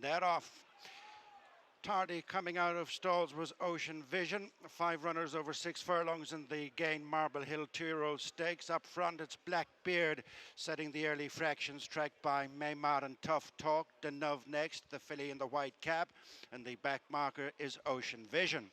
That off. Tardy coming out of stalls was Ocean Vision. 5 runners over 6 furlongs in the Gain Marble Hill 2-year-old stakes. Up front it's Blackbeard setting the early fractions, tracked by Maymar and Tough Talk. The Nov next, the filly in the white cap, and the back marker is Ocean Vision.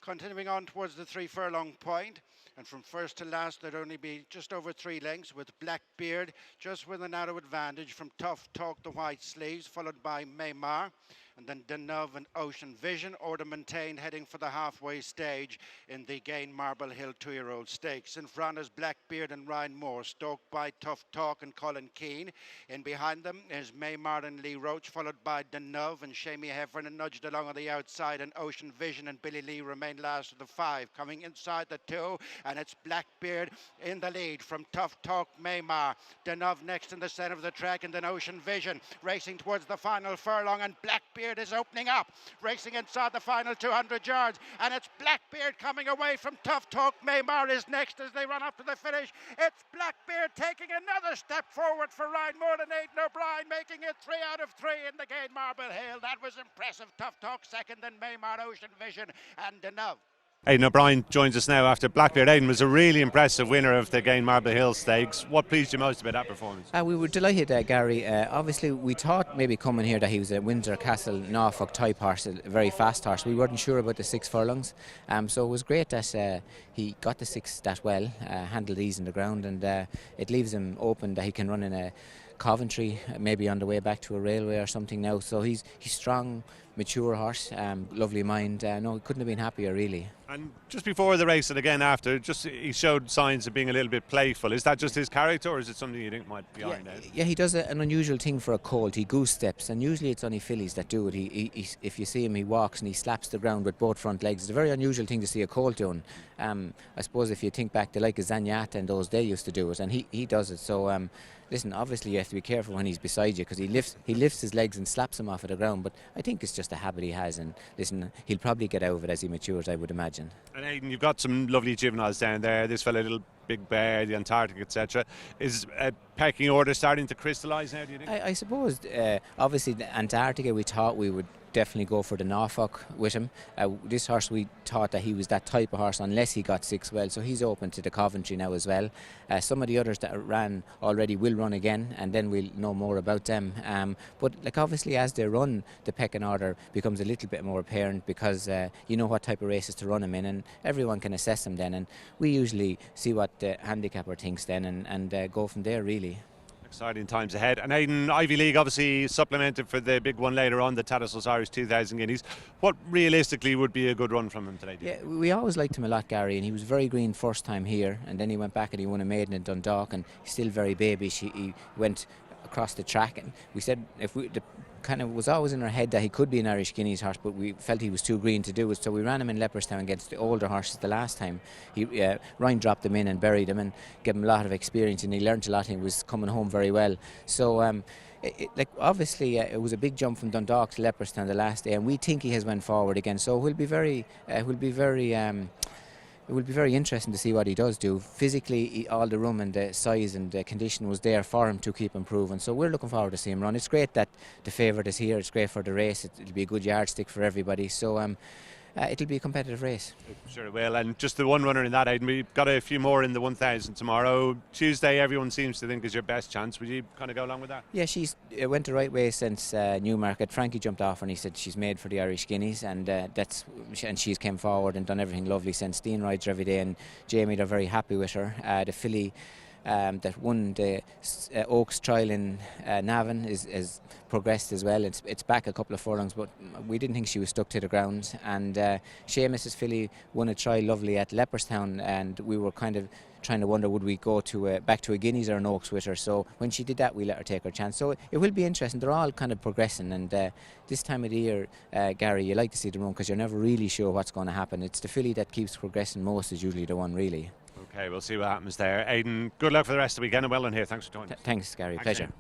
Continuing on towards the 3 furlong point, and from first to last there'd only be just over 3 lengths, with Blackbeard just with a narrow advantage from Tough Talk, the white sleeves, followed by Maymar, and then Deneuve and Ocean Vision, order maintained, heading for the halfway stage in the Gain Marble Hill 2-year-old stakes. In front is Blackbeard and Ryan Moore, stoked by Tough Talk and Colin Keane. In behind them is Maymar and Lee Roach, followed by Deneuve and Shamie Heffern, and nudged along on the outside, and Ocean Vision and Billy Lee remain last of the 5. Coming inside the 2, and it's Blackbeard in the lead from Tough Talk, Maymar. Deneuve next in the centre of the track, and then Ocean Vision racing towards the final furlong, and Blackbeard is opening up, racing inside the final 200 yards, and it's Blackbeard coming away from Tough Talk. Maymar is next as they run up to the finish. It's Blackbeard taking another step forward for Ryan Moore and Aidan O'Brien, making it 3 out of 3 in the Gain Marble Hill. That was impressive. Tough Talk second, then Maymar, Ocean Vision and Deneuve. Aidan O'Brien joins us now after Blackbeard. Aidan was a really impressive winner of the Gain Marble Hill Stakes. What pleased you most about that performance? We were delighted, Gary. Obviously, we thought maybe coming here that he was a Windsor Castle Norfolk type horse, a very fast horse. We weren't sure about the 6 furlongs. So it was great that he got the 6 that well, handled ease on the ground, and it leaves him open that he can run in a Coventry, maybe on the way back to a railway or something now. So he's strong, mature horse, lovely mind. No, he couldn't have been happier, really. And just before the race and again after, he showed signs of being a little bit playful. Is that just his character, or is it something you think might be ironed out? Yeah, he does an unusual thing for a colt. He goose steps, and usually it's only fillies that do it. He if you see him, he walks and he slaps the ground with both front legs. It's a very unusual thing to see a colt doing. I suppose if you think back to like a Zanyata and those, they used to do it, and he does it. So listen, obviously you have to be careful when he's beside you, because he lifts his legs and slaps them off of the ground, but I think it's just a habit he has, and listen, he'll probably get out of it as he matures, I would imagine. And Aidan, you've got some lovely juveniles down there. This fella, Little Big Bear, the Antarctic, etc. Is a pecking order starting to crystallise now, do you think? I suppose, obviously the Antarctica, we thought we would definitely go for the Norfolk with him. This horse, we thought that he was that type of horse unless he got 6 well, so he's open to the Coventry now as well. Some of the others that ran already will run again, and then we'll know more about them. But like obviously as they run, the pecking order becomes a little bit more apparent, because you know what type of races to run them in, and everyone can assess them then, and we usually see what the handicapper thinks then, and go from there, really. Exciting times ahead. And Aidan, Ivy League obviously supplemented for the big one later on, the Tattersalls Irish 2000 guineas. What realistically would be a good run from him today? Yeah, we always liked him a lot, Gary, and he was very green first time here, and then he went back and he won a maiden in Dundalk, and he's still very babyish. He went across the track, and we said the kind of was always in our head that he could be an Irish Guineas horse, but we felt he was too green to do it, so we ran him in Leopardstown against the older horses the last time. Ryan dropped him in and buried him and gave him a lot of experience, and he learnt a lot, and he was coming home very well. So obviously it was a big jump from Dundalk to Leopardstown the last day, and we think he has went forward again, so it will be very it will be very interesting to see what he does do. Physically, all the room and the size and the condition was there for him to keep improving. So we're looking forward to seeing him run. It's great that the favourite is here. It's great for the race. It'll be a good yardstick for everybody. So it'll be a competitive race. Sure it will. And just the one runner in that, Aidan, we've got a few more in the 1000 tomorrow. Tuesday, everyone seems to think is your best chance. Would you kind of go along with that? Yeah, she's went the right way since Newmarket. Frankie jumped off and he said she's made for the Irish Guineas, and she's came forward and done everything lovely since. Dean rides her every day, and Jamie, they're very happy with her. The filly that won the Oaks trial in Navan is progressed as well. It's back a couple of furlongs, but we didn't think she was stuck to the ground. And Seamus's filly won a trial lovely at Leopardstown, and we were kind of trying to wonder would we go to back to a Guineas or an Oaks with her. So when she did that, we let her take her chance. So it will be interesting. They're all kind of progressing, and this time of the year, Gary, you like to see them run because you're never really sure what's going to happen. It's the filly that keeps progressing most is usually the one, really. Okay, we'll see what happens there. Aidan, good luck for the rest of the weekend, and well done here. Thanks for joining us. Thanks, Gary. Pleasure. Aidan.